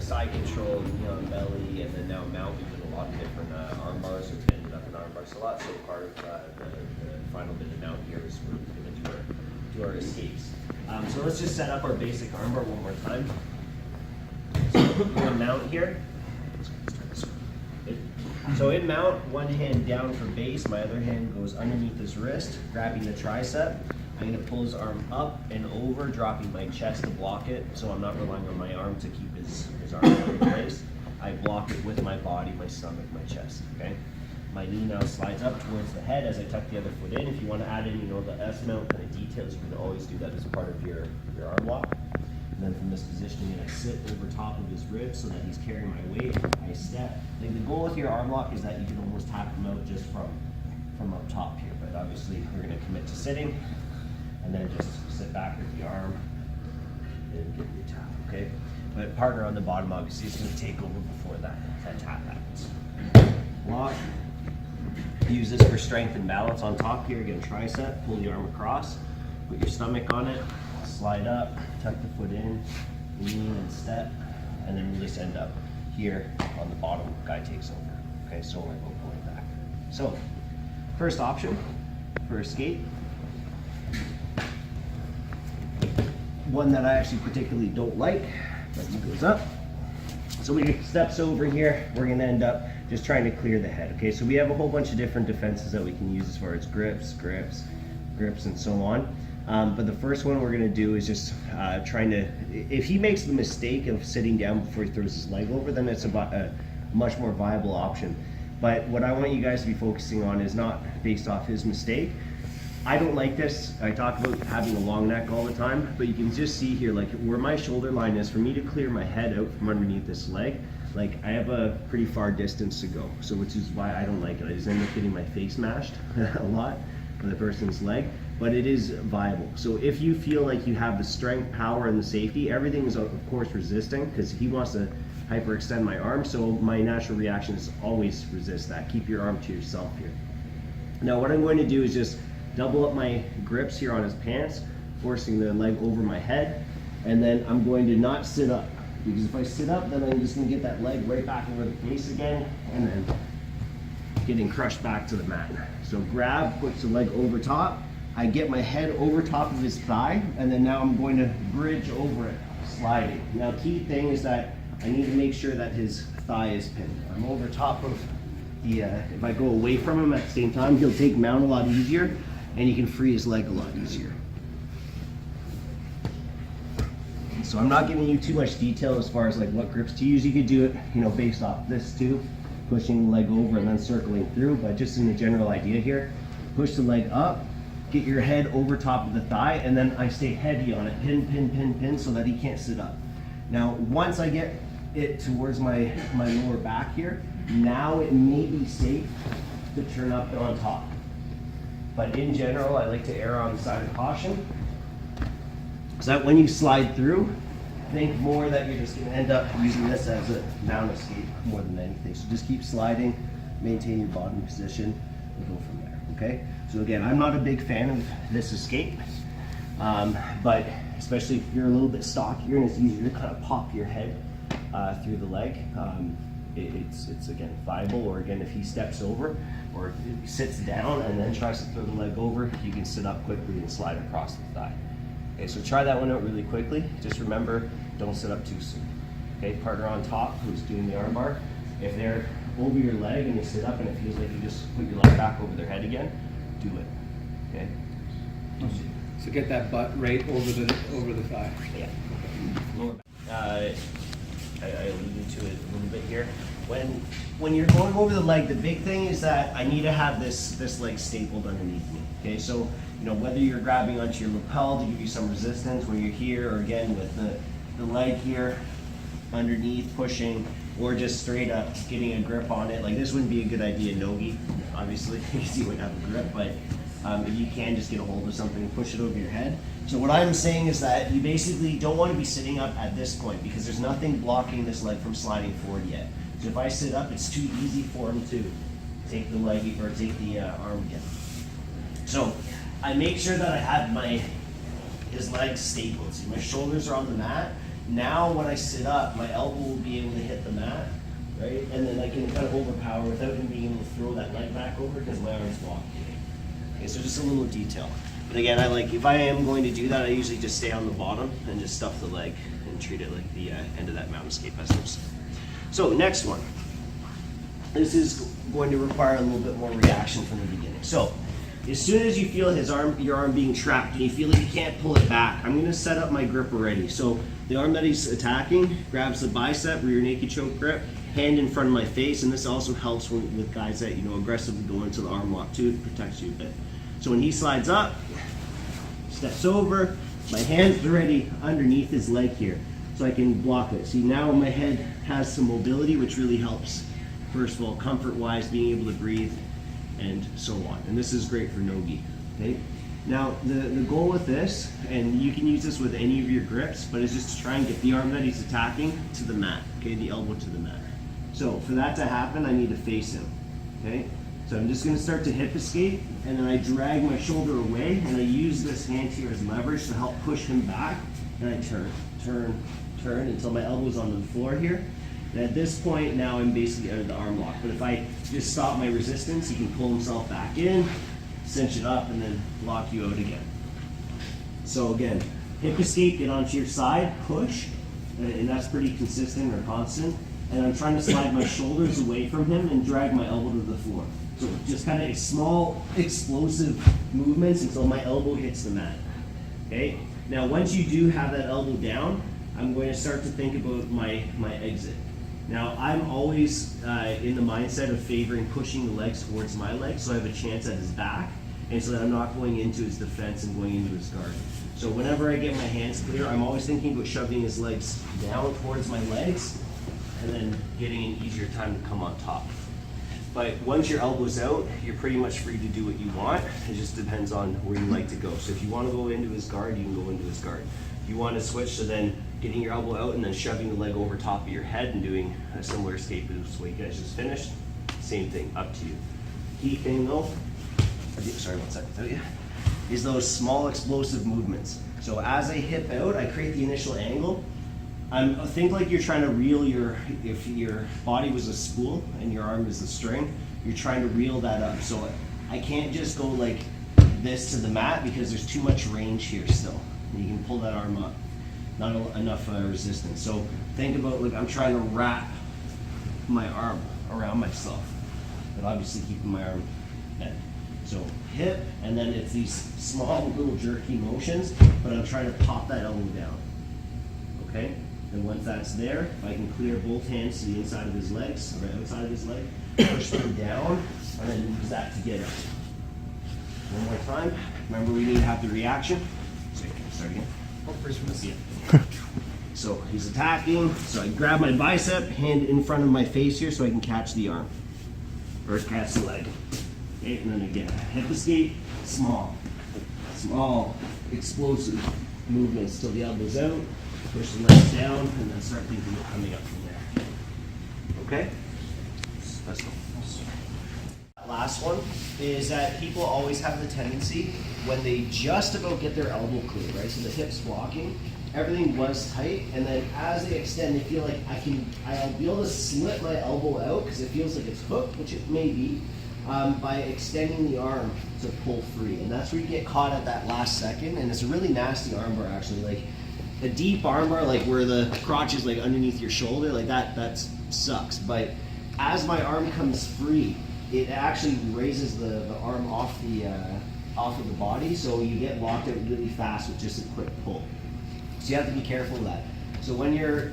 side control, knee on belly, and then now mount. We did a lot of different arm bars. We've ended up in arm bars a lot. So part of the final bit of mount here is we're going to do our escapes. So let's just set up our basic arm bar one more time. So we're going to mount here. So in mount, one hand down for base, my other hand goes underneath his wrist, grabbing the tricep. I'm going to pull his arm up and over, dropping my chest to block it, so I'm not relying on my arm to keep his arm in place. I block it with my body, my stomach, my chest, okay? My knee now slides up towards the head as I tuck the other foot in. If you want to add in, the S-mount kind of details, you can always do that as part of your arm lock. And then from this position, I sit over top of his ribs so that he's carrying my weight. I step. Like the goal with your arm lock is that you can almost tap him out just from up top here. But obviously, we're going to commit to sitting, and then just sit back with the arm and give you a tap. Okay. But partner on the bottom, obviously, is going to take over before that tap happens. Lock. Use this for strength and balance on top here. Again, tricep. Pull the arm across. Put your stomach on it. Slide up, tuck the foot in, lean and step, and then we just end up here on the bottom. Guy takes over. Okay, so we're going pulling back. So, first option for escape. One that I actually particularly don't like, but he goes up. So we get steps over here. We're going to end up just trying to clear the head. Okay, so we have a whole bunch of different defenses that we can use as far as grips, and so on. But the first one we're going to do is just trying to, if he makes the mistake of sitting down before he throws his leg over, then it's a much more viable option. But what I want you guys to be focusing on is not based off his mistake. I don't like this. I talk about having a long neck all the time, but you can just see here, like where my shoulder line is, for me to clear my head out from underneath this leg, like I have a pretty far distance to go. So which is why I don't like it. I just end up getting my face mashed a lot with the person's leg. But it is viable. So if you feel like you have the strength, power, and the safety, everything is of course resisting because he wants to hyperextend my arm. So my natural reaction is always resist that. Keep your arm to yourself here. Now what I'm going to do is just double up my grips here on his pants, forcing the leg over my head, and then I'm going to not sit up because if I sit up, then I'm just going to get that leg right back over the face again, and then getting crushed back to the mat. So grab, push the leg over top. I get my head over top of his thigh, and then now I'm going to bridge over it, sliding. Now, key thing is that I need to make sure that his thigh is pinned. I'm over top of the, if I go away from him at the same time, he'll take mount a lot easier, and he can free his leg a lot easier. So I'm not giving you too much detail as far as like what grips to use. You could do it, based off this too, pushing the leg over and then circling through, but just in the general idea here, push the leg up, get your head over top of the thigh, and then I stay heavy on it, pin, pin, pin, pin, so that he can't sit up. Now, once I get it towards my lower back here, now it may be safe to turn up and on top. But in general, I like to err on the side of caution, so that when you slide through, think more that you're just gonna end up using this as a mount escape more than anything. So just keep sliding, maintain your bottom position, and go from there, okay? So again, I'm not a big fan of this escape, but especially if you're a little bit stockier and it's easier to kind of pop your head through the leg, it's again viable. Or again, if he steps over or if he sits down and then tries to throw the leg over, you can sit up quickly and slide across the thigh. Okay, so try that one out really quickly. Just remember, don't sit up too soon. Okay, partner on top who's doing the arm bar, if they're over your leg and they sit up and it feels like you just put your leg back over their head again, do it. Okay. So get that butt right over the thigh. Yeah. Lower back. I alluded to it a little bit here. When you're going over the leg, the big thing is that I need to have this leg stapled underneath me. Okay, so whether you're grabbing onto your lapel to give you some resistance when you're here, or again with the leg here underneath pushing, or just straight up getting a grip on it. Like this wouldn't be a good idea, no-gi, obviously, because you wouldn't have a grip, but if you can just get a hold of something and push it over your head. So what I'm saying is that you basically don't want to be sitting up at this point because there's nothing blocking this leg from sliding forward yet. So if I sit up, it's too easy for him to take the leg or take the arm again. So I make sure that I have his legs stapled. See, my shoulders are on the mat now when I sit up, my elbow will be able to hit the mat, right? And then I can kind of overpower without him being able to throw that leg back over because my arm's locked. Okay, so just a little detail. But again, if I am going to do that, I usually just stay on the bottom and just stuff the leg and treat it like the end of that mountain skate vessels. So next one. This is going to require a little bit more reaction from the beginning. So as soon as you feel your arm being trapped and you feel like you can't pull it back, I'm gonna set up my grip already. So the arm that he's attacking grabs the bicep, rear naked choke grip, hand in front of my face, and this also helps with guys that aggressively go into the arm lock too. It protects you a bit. So when he slides up, steps over, my hand's already underneath his leg here, so I can block it. See, now my head has some mobility, which really helps. First of all, comfort-wise, being able to breathe, and so on. And this is great for no-gi. Okay. Now the goal with this, and you can use this with any of your grips, but it's just to try and get the arm that he's attacking to the mat. Okay, the elbow to the mat. So for that to happen, I need to face him. Okay. So I'm just going to start to hip escape, and then I drag my shoulder away, and I use this hand here as leverage to help push him back, and I turn until my elbow's on the floor here. And at this point, now I'm basically out of the arm lock. But if I just stop my resistance, he can pull himself back in, cinch it up, and then lock you out again. So again, hip escape, get onto your side, push, and that's pretty consistent or constant. And I'm trying to slide my shoulders away from him and drag my elbow to the floor. So just kind of small, explosive movements until my elbow hits the mat. Okay? Now once you do have that elbow down, I'm going to start to think about my exit. Now I'm always in the mindset of favoring pushing the legs towards my legs so I have a chance at his back, and so that I'm not going into his defense and going into his guard. So whenever I get my hands clear, I'm always thinking about shoving his legs down towards my legs and then getting an easier time to come on top. But once your elbow's out, you're pretty much free to do what you want. It just depends on where you like to go. So if you want to go into his guard, you can go into his guard. If you want to switch to then getting your elbow out and then shoving the leg over top of your head and doing a similar escape as what you guys just finished, same thing, up to you. Key thing though, sorry, 1 second, tell you, is those small explosive movements. So as I hip out, I create the initial angle. Think like you're trying to reel if your body was a spool and your arm is a string, you're trying to reel that up. So I can't just go like this to the mat because there's too much range here still. You can pull that arm up, not enough resistance. So think about like I'm trying to wrap my arm around myself, but obviously keeping my arm bent. So hip, and then it's these small little jerky motions, but I'm trying to pop that elbow down. Okay? And once that's there, if I can clear both hands to the inside of his legs, or outside of his leg, push them down, and then use that to get out. One more time. Remember, we need to have the reaction. So you can start again. Oh, first one. Yeah. So he's attacking. So I grab my bicep, hand in front of my face here so I can catch the arm. Or catch the leg. Okay, and then again, hip escape, small, explosive movements till the elbow's out. Push the legs down, and then start thinking of coming up from there. Okay? Let's go. Last one is that people always have the tendency when they just about get their elbow clear, right? So the hips blocking, everything was tight, and then as they extend, they feel like I'll be able to slip my elbow out because it feels like it's hooked, which it may be, by extending the arm to pull free. And that's where you get caught at that last second, and it's a really nasty armbar actually. Like a deep armbar, like where the crotch is like underneath your shoulder, like that sucks. But as my arm comes free, it actually raises the arm off of the body, so you get locked out really fast with just a quick pull. So you have to be careful of that. So when you're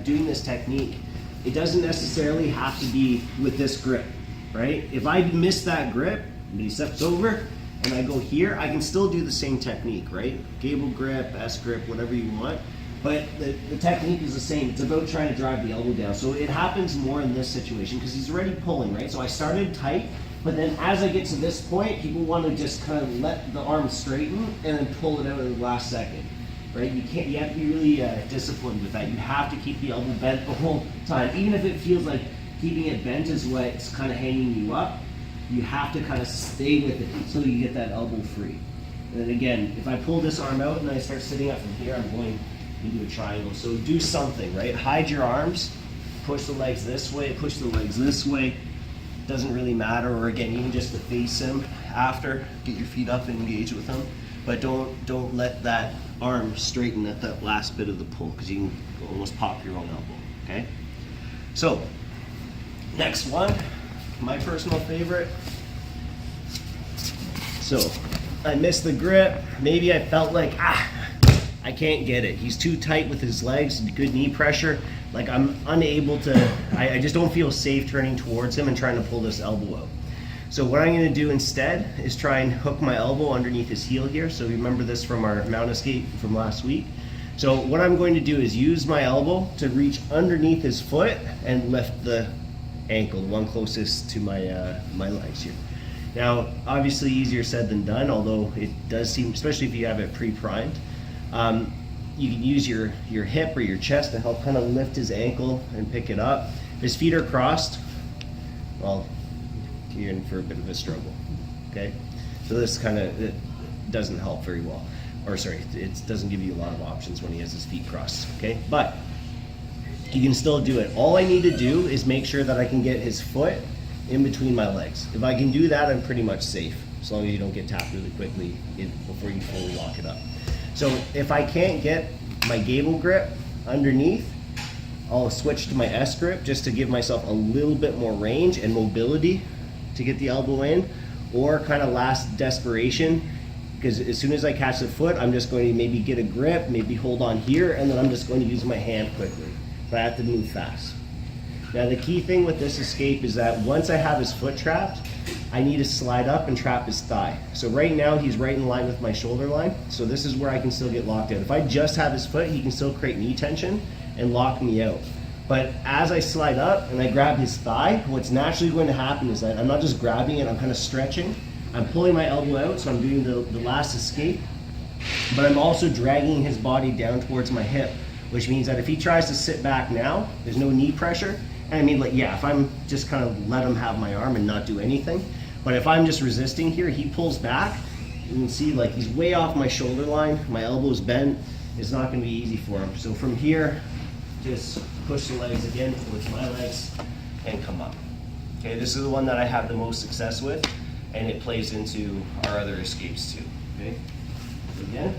doing this technique, it doesn't necessarily have to be with this grip, right? If I miss that grip, and he steps over, and I go here, I can still do the same technique, right? Gable grip, S grip, whatever you want. But the technique is the same. It's about trying to drive the elbow down. So it happens more in this situation because he's already pulling, right? So I started tight, but then as I get to this point, people want to just kind of let the arm straighten and then pull it out at the last second, right? You have to be really disciplined with that. You have to keep the elbow bent the whole time. Even if it feels like keeping it bent is what's kind of hanging you up, you have to kind of stay with it until you get that elbow free. And then again, if I pull this arm out and I start sitting up from here, I'm going You do a triangle. So do something, right? Hide your arms, push the legs this way, push the legs this way. Doesn't really matter. Or again, even just to face him after, get your feet up and engage with him. But don't let that arm straighten at that last bit of the pull, because you can almost pop your own elbow, okay? So, next one, my personal favorite. So, I missed the grip. Maybe I felt like, I can't get it. He's too tight with his legs, good knee pressure. Like I'm unable to, I just don't feel safe turning towards him and trying to pull this elbow out. So what I'm gonna do instead is try and hook my elbow underneath his heel here. So remember this from our mount escape from last week. So what I'm going to do is use my elbow to reach underneath his foot and lift the ankle, the one closest to my, my legs here. Now, obviously easier said than done, although it does seem, especially if you have it pre-primed. You can use your hip or your chest to help kind of lift his ankle and pick it up. If his feet are crossed, well, you're in for a bit of a struggle, okay? So this kind of, it doesn't help very well. Or sorry, it doesn't give you a lot of options when he has his feet crossed, okay? But you can still do it. All I need to do is make sure that I can get his foot in between my legs. If I can do that, I'm pretty much safe, as long as you don't get tapped really quickly before you fully lock it up. So if I can't get my gable grip underneath, I'll switch to my S grip just to give myself a little bit more range and mobility to get the elbow in, or kind of last desperation, because as soon as I catch the foot, I'm just going to maybe get a grip, maybe hold on here, and then I'm just going to use my hand quickly. But I have to move fast. Now the key thing with this escape is that once I have his foot trapped, I need to slide up and trap his thigh. So right now he's right in line with my shoulder line, so this is where I can still get locked out. If I just have his foot, he can still create knee tension and lock me out. But as I slide up and I grab his thigh, what's naturally going to happen is that I'm not just grabbing it, I'm kind of stretching. I'm pulling my elbow out, so I'm doing the last escape, but I'm also dragging his body down towards my hip, which means that if he tries to sit back now, there's no knee pressure. And I mean, like, yeah, if I'm just kind of let him have my arm and not do anything, but if I'm just resisting here, he pulls back, you can see like he's way off my shoulder line, my elbow's bent, it's not gonna be easy for him. So from here, just push the legs again towards my legs and come up. Okay, this is the one that I have the most success with, and it plays into our other escapes too, okay? So again,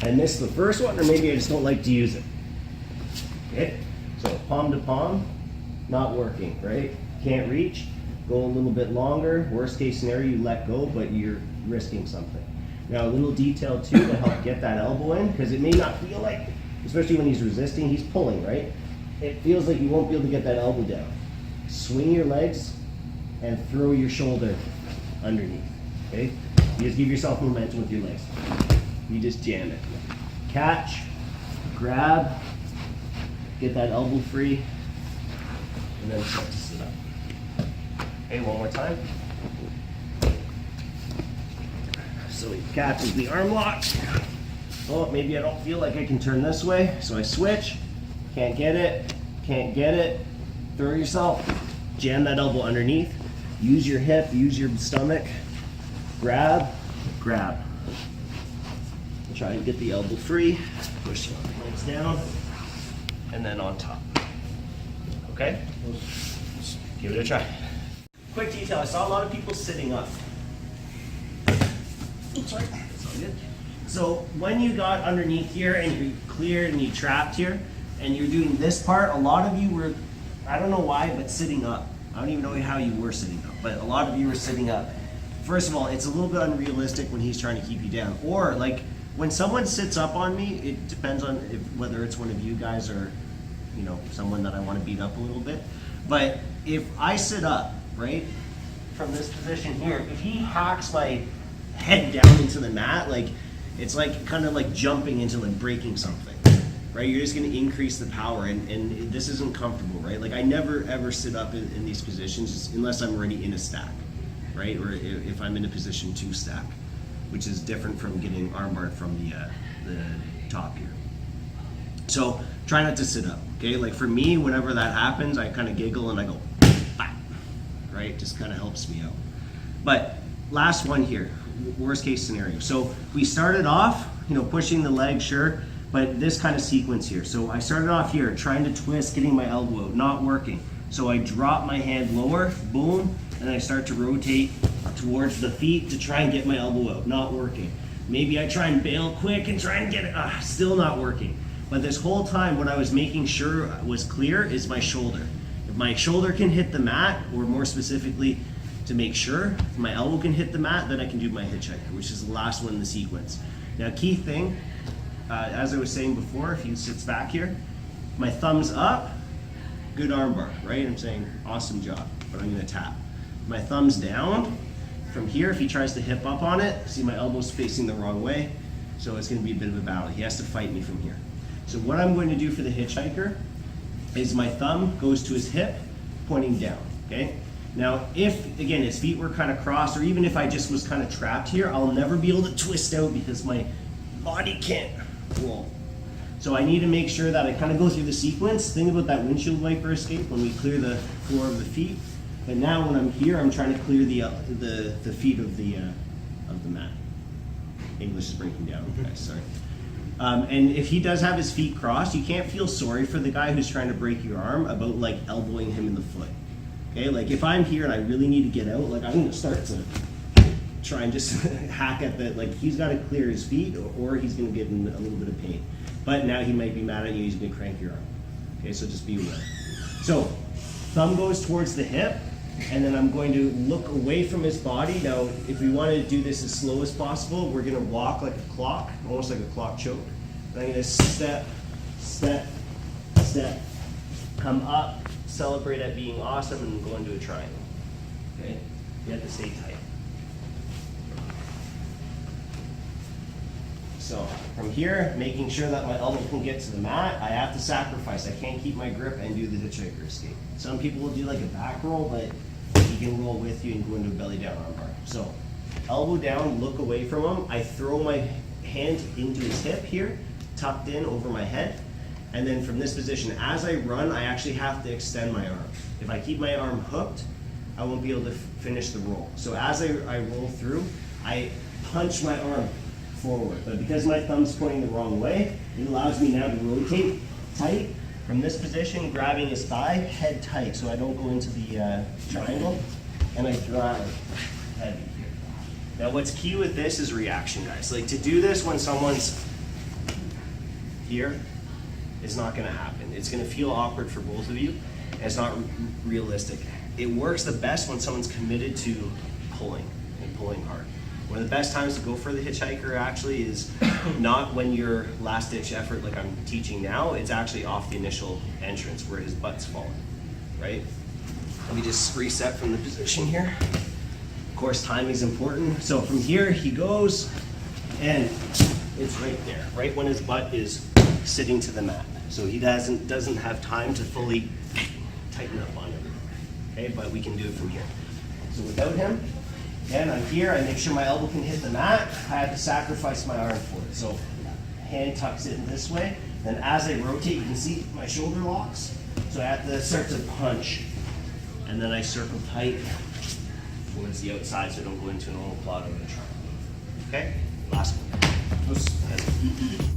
I missed the first one, or maybe I just don't like to use it. Okay, so palm to palm, not working, right? Can't reach, go a little bit longer. Worst case scenario, you let go, but you're risking something. Now a little detail too to help get that elbow in, because it may not feel like, especially when he's resisting, he's pulling, right? It feels like you won't be able to get that elbow down. Swing your legs and throw your shoulder underneath, okay? You just give yourself momentum with your legs. You just jam it. Catch, grab, get that elbow free, and then start to sit up. Okay, one more time. So he catches the arm lock. Oh, maybe I don't feel like I can turn this way, so I switch. Can't get it, can't get it. Throw yourself, jam that elbow underneath. Use your hip, use your stomach. Grab, grab. Try and get the elbow free. Push the legs down, and then on top. Okay? Give it a try. Quick detail, I saw a lot of people sitting up. Oops, sorry. That's all good. So when you got underneath here and you cleared and you trapped here and you're doing this part, a lot of you were, I don't know why, but sitting up. I don't even know how you were sitting up, but a lot of you were sitting up. First of all, it's a little bit unrealistic when he's trying to keep you down. Or like when someone sits up on me, it depends on whether it's one of you guys or, you know, someone that I want to beat up a little bit. But if I sit up, right, from this position here, if he hacks my head down into the mat, like, it's like kind of like jumping into like breaking something, right? You're just going to increase the power, and this isn't comfortable, right? Like I never ever sit up in these positions unless I'm already in a stack, right? Or if I'm in a position to stack, which is different from getting armbarred from the top here. So try not to sit up, okay? Like for me, whenever that happens, I kind of giggle and I go, bah, right? Just kind of helps me out. But last one here, worst case scenario. So we started off pushing the leg, sure, but this kind of sequence here. So I started off here, trying to twist, getting my elbow out, not working. So I drop my hand lower, boom, and I start to rotate towards the feet to try and get my elbow out, not working. Maybe I try and bail quick and try and get it, still not working. But this whole time, what I was making sure was clear is my shoulder. If my shoulder can hit the mat, or more specifically, to make sure if my elbow can hit the mat, then I can do my hitchhiker, which is the last one in the sequence. Now, key thing, as I was saying before, if he sits back here, my thumb's up, good armbar, right? I'm saying, awesome job, but I'm gonna tap. My thumb's down, from here, if he tries to hip up on it, see my elbow's facing the wrong way, so it's gonna be a bit of a battle. He has to fight me from here. So what I'm going to do for the hitchhiker is my thumb goes to his hip, pointing down, okay? Now, if, again, his feet were kind of crossed, or even if I just was kind of trapped here, I'll never be able to twist out because my body can't roll. So I need to make sure that I kind of go through the sequence. Think about that windshield wiper escape when we clear the floor of the feet. But now when I'm here, I'm trying to clear the feet of the mat. English is breaking down, guys, sorry. And if he does have his feet crossed, you can't feel sorry for the guy who's trying to break your arm about like elbowing him in the foot. Okay, like if I'm here and I really need to get out, like I'm gonna start to try and just hack at the, like he's gotta clear his feet or he's gonna get in a little bit of pain. But now he might be mad at you, he's gonna crank your arm. Okay, so just be aware. So, thumb goes towards the hip, and then I'm going to look away from his body. Now, if we want to do this as slow as possible, we're gonna walk like a clock, almost like a clock choke. And I'm gonna step, step, step, come up, celebrate at being awesome, and go into a triangle. Okay? You have to stay tight. So from here, making sure that my elbow can get to the mat, I have to sacrifice. I can't keep my grip and do the hitchhiker escape. Some people will do like a back roll, but he can roll with you and go into a belly down armbar. So elbow down, look away from him. I throw my hand into his hip here, tucked in over my head. And then from this position, as I run, I actually have to extend my arm. If I keep my arm hooked, I won't be able to finish the roll. So as I roll through, I punch my arm forward. But because my thumb's pointing the wrong way, it allows me now to rotate tight from this position, grabbing his thigh, head tight, so I don't go into the triangle, and I drive heavy here. Now what's key with this is reaction, guys. Like to do this when someone's here, is not gonna happen. It's gonna feel awkward for both of you, and it's not realistic. It works the best when someone's committed to pulling, and pulling hard. One of the best times to go for the hitchhiker actually is not when your last ditch effort like I'm teaching now, it's actually off the initial entrance where his butt's falling, right? Let me just reset from the position here. Of course, timing is important. So from here, he goes, and it's right there, right when his butt is sitting to the mat. So he doesn't have time to fully tighten up on everything, okay? But we can do it from here. So without him, and I'm here, I make sure my elbow can hit the mat. I have to sacrifice my arm for it. So hand tucks in this way. Then as I rotate, you can see my shoulder locks. So I have to start to punch. And then I circle tight towards the outside so I don't go into an normal plot over the trunk. Okay? Last one. Oops.